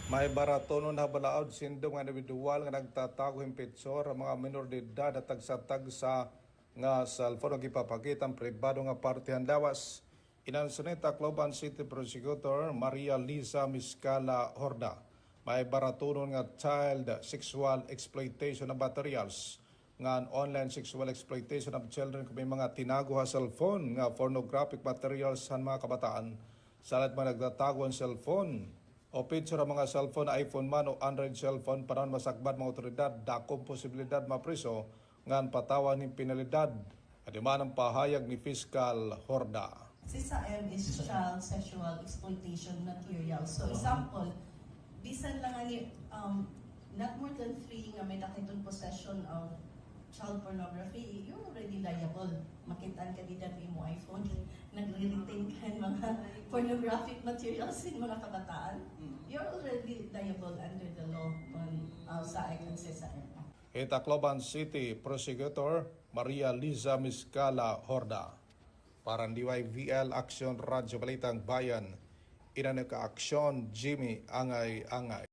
May baratonon na balaod sindong nga individual nga nagtatago impetsor ang mga minor de edad at tagsa-tagsa nga cellphone ang ipapakita ang pribado nga partihan lawas. Inansunit Tacloban City Prosecutor Maria Liza Miscala Horda. May baratonon nga child sexual exploitation na materials nga online sexual exploitation of children kung may mga tinago ha cellphone nga pornographic materials sa mga kabataan. Salat mga nagtatago ang cellphone o picture ang mga cellphone, iPhone man o Android cellphone para masakbad mga otoridad, dakong posibilidad mapriso ngan patawan ng penalidad at man ang pahayag ni Fiscal Horda. CSAM is child sexual exploitation material. So example, bisan lang ani not more than 3 nga may nakitong possession of child pornography, you're already liable. Makitaan ka din mo iPhone, nagre-retain ka mga pornographic materials in mga kabataan. You're already liable under the law on SAEC and CSAM. Tacloban City Prosecutor Maria Liza Miscala Horda. Para DYVL Action Radyo Balitang Bayan, inanaka aksyon Jimmy Angay-Angay.